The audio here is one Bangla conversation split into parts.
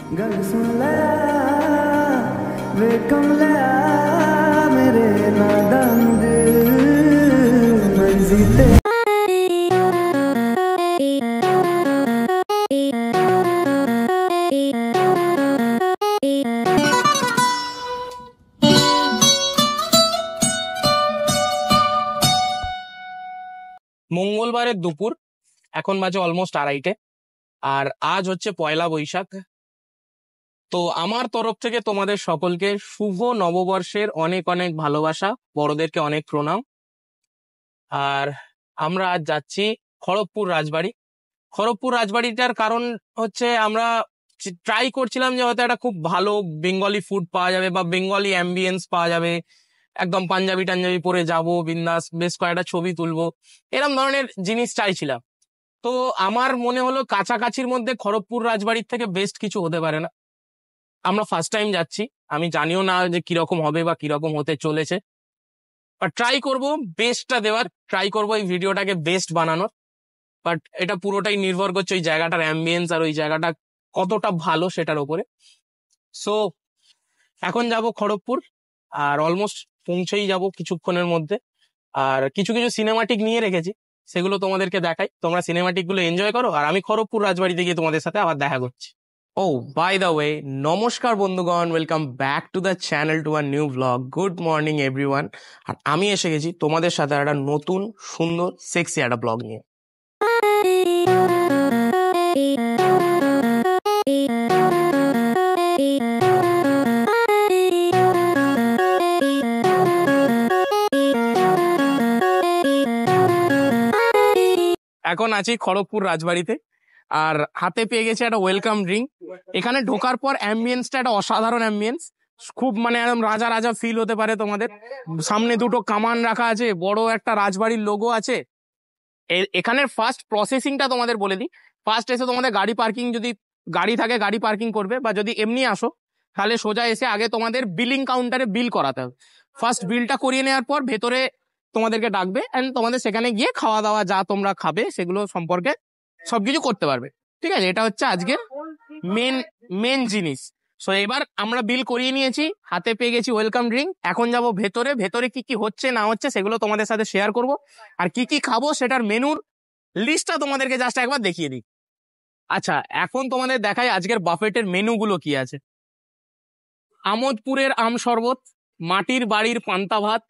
गल सुन ले वे कमला मेरे नादान दिल मर्जी ते মঙ্গলবারের দুপুর এখন বাজে অলমোস্ট 2:30 আর আজ হচ্ছে পয়লা বৈশাখ। তো আমার তরফ থেকে তোমাদের সকলকে শুভ নববর্ষের অনেক অনেক ভালোবাসা, বড়দেরকে অনেক প্রণাম। আর আমরা আজ যাচ্ছি খড়গপুর রাজবাড়ি। খড়গপুর রাজবাড়িটার কারণ হচ্ছে আমরা ট্রাই করছিলাম যে হয়তো একটা খুব ভালো বেঙ্গলি ফুড পাওয়া যাবে বা বেঙ্গলি অ্যাম্বিয়েন্স পাওয়া যাবে, একদম পাঞ্জাবি টাঞ্জাবি পরে যাবো, বিন্দাস বেশ কয়েকটা ছবি তুলবো, এরকম ধরনের জিনিস চাইছিলাম। তো আমার মনে হলো কাছাকাছির মধ্যে খড়গপুর রাজবাড়ির থেকে বেস্ট কিছু হতে পারে না। আমরা ফার্স্ট টাইম যাচ্ছি, আমি জানিও না যে কিরকম হবে বা কিরকম হতে চলেছে, বাট ট্রাই করব বেস্টটা দেওয়ার, ট্রাই করব এই ভিডিওটাকে বেস্ট বানানোর। বাট এটা পুরোটাই নির্ভর করছে ওই জায়গাটার অ্যাম্বিয়েন্স আর ওই জায়গাটা কতটা ভালো সেটার উপরে। সো এখন যাব খড়গপুর, আর অলমোস্ট পৌঁছেই যাব কিছুক্ষণের মধ্যে। আর কিছু কিছু সিনেমাটিক নিয়ে রেখেছি, সেগুলো তোমাদেরকে দেখাই, তোমরা সিনেমাটিক গুলো এনজয় করো, আর আমি খড়গপুর রাজবাড়িতে গিয়ে তোমাদের সাথে আবার দেখা করছি। ও বাই দ্য ওয়ে, নমস্কার বন্ধুগণ, welcome back to the channel, to a new blog. Good morning everyone. আর আমি এসে গেছি তোমাদের সাথে একটা নতুন সুন্দর সেক্সি একটা ব্লগ নিয়ে। এখন আছি খড়গপুর রাজবাড়িতে, আর হাতে পেয়ে গেছে একটা ওয়েলকাম ড্রিঙ্ক। এখানে ঢোকার পর অ্যাম্বিয়েন্সটা একটা অসাধারণ অ্যাম্বিয়েন্স, খুব মানে একদম রাজা রাজা ফিল হতে পারে তোমাদের। সামনে দুটো কামান রাখা আছে, বড় একটা রাজবাড়ির লোগো আছে। এখানের ফার্স্ট প্রসেসিংটা তোমাদের বলে দিই। ফার্স্ট এসে তোমাদের গাড়ি পার্কিং, যদি গাড়ি থাকে গাড়ি পার্কিং করবে, বা যদি এমনি আসো তাহলে সোজা এসে আগে তোমাদের বিলিং কাউন্টারে বিল করাতে হবে। ফার্স্ট বিলটা করিয়ে নেওয়ার পর ভেতরে তোমাদেরকে ডাকবে, এন্ড তোমাদের সেখানে গিয়ে খাওয়া দাওয়া যা তোমরা খাবে সেগুলো সম্পর্কে সবকিছু করতে পারবে। ঠিক আছে, এটা হচ্ছে আজকের মেন জিনিস। সো এবার আমরা বিল করিয়ে নিয়েছি, হাতে পেয়ে গেছি ওয়েলকাম ড্রিঙ্ক। এখন যাব ভেতরে, ভেতরে কি কি হচ্ছে না হচ্ছে সেগুলো তোমাদের সাথে শেয়ার করব, আর কি কি খাবো সেটার মেনুর লিস্টটা তোমাদেরকে জাস্ট একবার দেখিয়ে দিই। আচ্ছা, এখন তোমাদের দেখাই আজকের বাফেটের মেনুগুলো কি আছে। আমোদপুরের আম শরবত, মাটির বাড়ির পান্তা ভাত,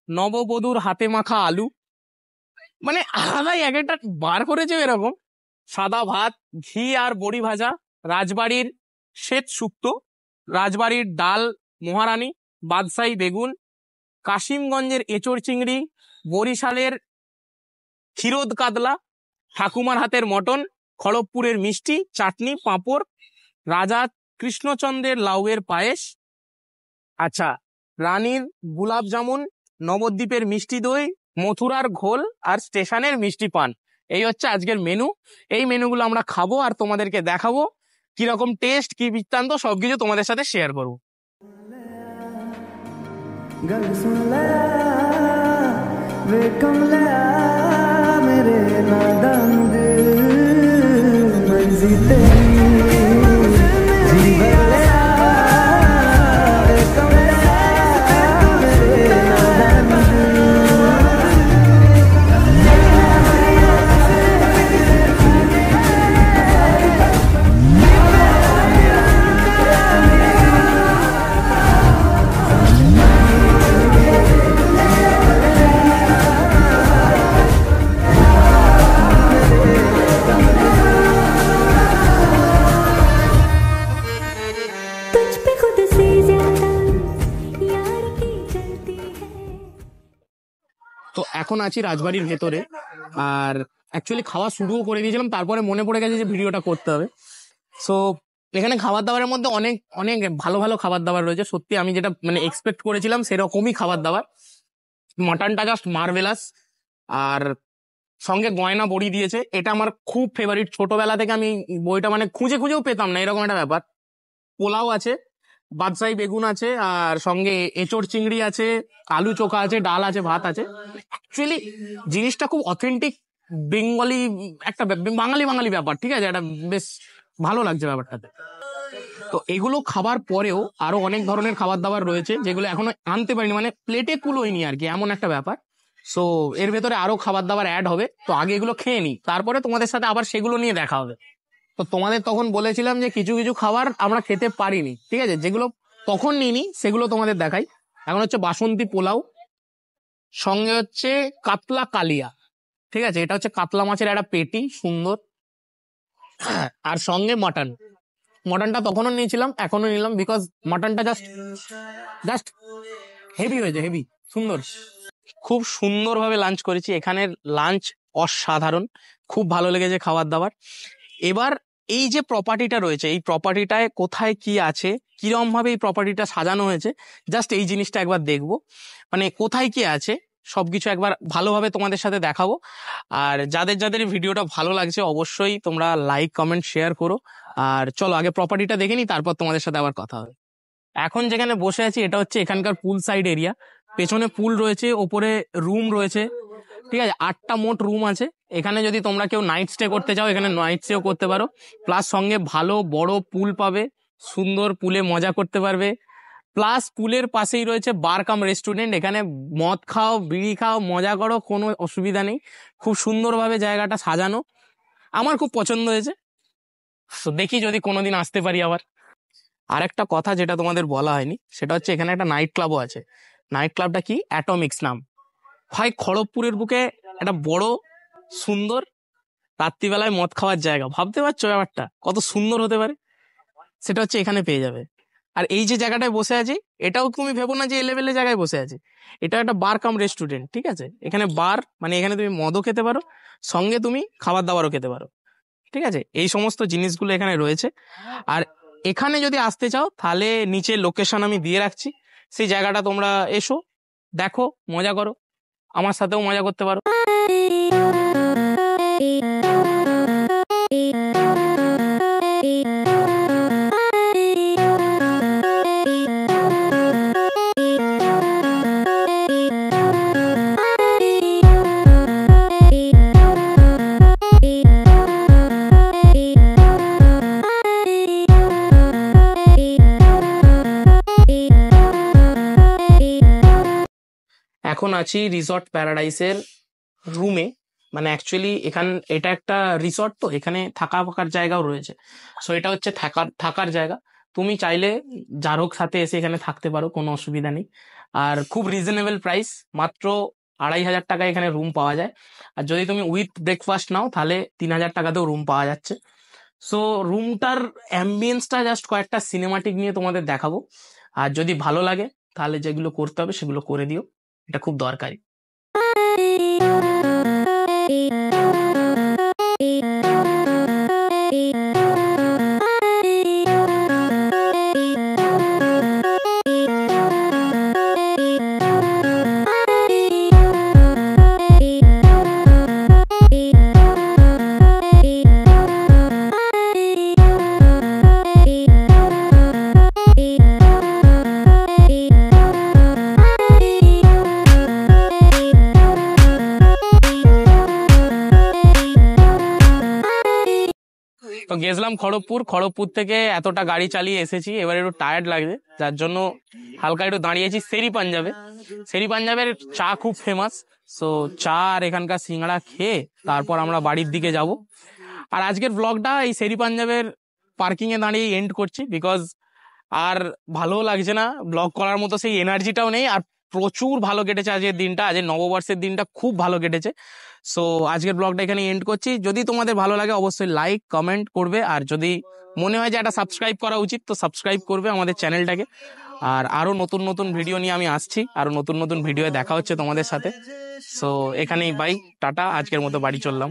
নববধূর হাতে মাখা আলু, মানে আলাদাই এক একটা বার করেছে এরকম। সাদা ভাত, ঘি আর বড়ি ভাজা, রাজবাড়ির শ্বেত শুক্তো, রাজবাড়ির ডাল মহারানী, বাদশাহী বেগুন, কাশিমগঞ্জের এঁচড় চিংড়ি, বরিশালের ক্ষীরোদ কাতলা, ঠাকুমার হাতের মটন, খড়গপুরের মিষ্টি, চাটনি, পাঁপড়, রাজা কৃষ্ণচন্দ্রের লাউয়ের পায়েস, আচ্ছা রানীর গুলাব জামুন, নবদ্বীপের মিষ্টি দই, মথুরার ঘোল আর স্টেশনের মিষ্টি পান। এই হচ্ছে আজকের মেনু। এই মেনুগুলো আমরা খাবো আর তোমাদেরকে দেখাবো কিরকম টেস্ট, কি বৃত্তান্ত, সবকিছু তোমাদের সাথে শেয়ার করবো। गल सुन ले वे कमला मेरे नादान दिल मर्जी तेरी जी भर ले वे कमला मेरे नादान তো এখন আছি রাজবাড়ির ভেতরে, আর অ্যাকচুয়ালি খাওয়া শুরুও করে দিয়েছিলাম, তারপরে মনে পড়ে গেছে যে ভিডিওটা করতে হবে। সো এখানে খাবার দাবারের মধ্যে অনেক অনেক ভালো ভালো খাবার দাবার রয়েছে। সত্যি আমি যেটা মানে এক্সপেক্ট করেছিলাম সেরকমই খাবার দাবার। মাটনটা জাস্ট মার্ভেলাস, আর সঙ্গে গয়না বড়ি দিয়েছে, এটা আমার খুব ফেভারিট। ছোটবেলা থেকে আমি বইটা মানে খুঁজে খুঁজেও পেতাম না, এরকম একটা ব্যাপার। পোলাও আছে, বাদশাহী বেগুন আছে, আর সঙ্গে এঁচড় চিংড়ি আছে, আলু চোখা আছে, ডাল আছে, ভাত আছে। অ্যাকচুয়ালি জিনিসটা খুব অথেন্টিক বেঙ্গলি, একটা বাঙালি বাঙালি ব্যাপার। ঠিক আছে, এটা বেশ ভালো লাগছে ব্যাপারটাতে। তো এগুলো খাবার পরেও আরো অনেক ধরনের খাবার দাবার রয়েছে যেগুলো এখনো আনতে পারিনি, মানে প্লেটে কুলোয়নি আর কি, এমন একটা ব্যাপার। সো এর ভেতরে আরো খাবার দাবার অ্যাড হবে, তো আগে এগুলো খেয়ে নি, তারপরে তোমাদের সাথে আবার সেগুলো নিয়ে দেখা হবে। তো তোমাদের তখন বলেছিলাম যে কিছু কিছু খাবার আমরা খেতে পারিনি, ঠিক আছে, যেগুলো তখন নিইনি সেগুলো তোমাদের দেখাই। এখন হচ্ছে বাসন্তী পোলাও, সঙ্গে হচ্ছে কাতলা কালিয়া, ঠিক আছে, এটা হচ্ছে কাতলা মাছের একটা পেটি সুন্দর, আর সঙ্গে মাটন। মাটনটা তখনও নিয়েছিলাম, এখনো নিলাম, বিকজ মাটনটা জাস্ট জাস্ট হেভি হয়েছে, হেভি সুন্দর। খুব সুন্দরভাবে লাঞ্চ করেছি, এখানের লাঞ্চ অসাধারণ, খুব ভালো লেগেছে খাবার দাবার। এবার এই যে প্রপার্টিটা রয়েছে, এই প্রপার্টিটায় কোথায় কি আছে, কিরম ভাবে এই প্রপার্টিটা সাজানো হয়েছে, জাস্ট এই জিনিসটা একবার দেখবো, মানে কোথায় কি আছে সবকিছু একবার ভালোভাবে তোমাদের সাথে দেখাবো। আর যাদের যাদের ভিডিওটা ভালো লাগছে অবশ্যই তোমরা লাইক কমেন্ট শেয়ার করো। আর চলো আগে প্রপার্টিটা দেখে নিই, তারপর তোমাদের সাথে আবার কথা হবে। এখন যেখানে বসে আছি এটা হচ্ছে এখানকার পুল সাইড এরিয়া, পেছনে পুল রয়েছে, ওপরে রুম রয়েছে, ঠিক আছে, 8টা মোট রুম আছে এখানে। যদি তোমরা কেউ নাইট স্টে করতে চাও এখানে নাইট স্টেও করতে পারো, প্লাস সঙ্গে ভালো বড় পুল পাবে, সুন্দর পুলে মজা করতে পারবে, প্লাস পুলের পাশেই রয়েছে বার কাম রেস্টুরেন্ট, এখানে মদ খাও বিড়ি খাও মজা করো, কোনো অসুবিধা নেই। খুব সুন্দরভাবে জায়গাটা সাজানো, আমার খুব পছন্দ হয়েছে। তো দেখি যদি কোনোদিন আসতে পারি আবার। আর একটা কথা যেটা তোমাদের বলা হয়নি সেটা হচ্ছে এখানে একটা নাইট ক্লাবও আছে। নাইট ক্লাবটা কি, অ্যাটমিক্স নাম। ভাই খড়গপুরের বুকে একটা বড় সুন্দর রাত্রিবেলায় মদ খাওয়ার জায়গা, ভাবতে পারছো ব্যাপারটা কত সুন্দর হতে পারে, সেটা হচ্ছে এখানে পেয়ে যাবে। আর এই যে জায়গাটায় বসে আছি এটাও তুমি ভেবো না যে এই লেভেলের জায়গায় বসে আছি, এটা একটা বার কাম রেস্টুরেন্ট, ঠিক আছে, এখানে বার মানে এখানে তুমি মদও খেতে পারো, সঙ্গে তুমি খাবার দাবারও খেতে পারো, ঠিক আছে, এই সমস্ত জিনিসগুলো এখানে রয়েছে। আর এখানে যদি আসতে চাও তাহলে নিচে লোকেশন আমি দিয়ে রাখছি, সেই জায়গাটা তোমরা এসো, দেখো, মজা করো, আমার সাথেও মজা করতে পারো। এখন আছি রিসর্ট প্যারাডাইসের রুমে, মানে অ্যাকচুয়ালি এটা একটা রিসর্ট, তো এখানে থাকা ফাকার জায়গাও রয়েছে। সো এটা হচ্ছে থাকার জায়গা, তুমি চাইলে যার হোক সাথে এসে এখানে থাকতে পারো, কোনো অসুবিধা নেই। আর খুব রিজনেবল প্রাইস, মাত্র 2,500 টাকায় এখানে রুম পাওয়া যায়। আর যদি তুমি উইথ ব্রেকফাস্ট নাও তাহলে 3,000 টাকাতেও রুম পাওয়া যাচ্ছে। সো রুমটার অ্যাম্বিয়েন্সটা জাস্ট কয়েকটা সিনেমাটিক নিয়ে তোমাদের দেখাবো, আর যদি ভালো লাগে তাহলে যেগুলো করতে হবে সেগুলো করে দিও, এটা খুব দরকারি। তো গেছিলাম খড়গপুর থেকে এতটা গাড়ি চালিয়ে এসেছি, এবার একটু টায়ার্ড লাগছে, যার জন্য হালকা একটু দাঁড়িয়েছি সেরি পাঞ্জাবের চা খুব ফেমাস। সো চা আর এখানকার সিঙ্গাড়া খেয়ে তারপর আমরা বাড়ির দিকে যাব। আর আজকের ব্লগটা এই সেরি পাঞ্জাবের পার্কিং এ দাঁড়িয়ে এন্ড করছি, বিকজ আর ভালো লাগছে না, ব্লগ করার মতো সেই এনার্জিটাও নেই। আর প্রচুর ভালো কেটেছে আজকের দিনটা, আজকের নববর্ষের দিনটা খুব ভালো কেটেছে। সো আজকের ব্লগটা এখানে এন্ড করছি। যদি তোমাদের ভালো লাগে অবশ্যই লাইক কমেন্ট করবে, আর যদি মনে হয় যে একটা সাবস্ক্রাইব করা উচিত তো সাবস্ক্রাইব করবে আমাদের চ্যানেলটাকে। আর আরো নতুন নতুন ভিডিও নিয়ে আমি আসছি, আরো নতুন নতুন ভিডিও দেখা হচ্ছে তোমাদের সাথে। সো এখানেই বাই, টাটা, আজকের মতো বাড়ি চললাম।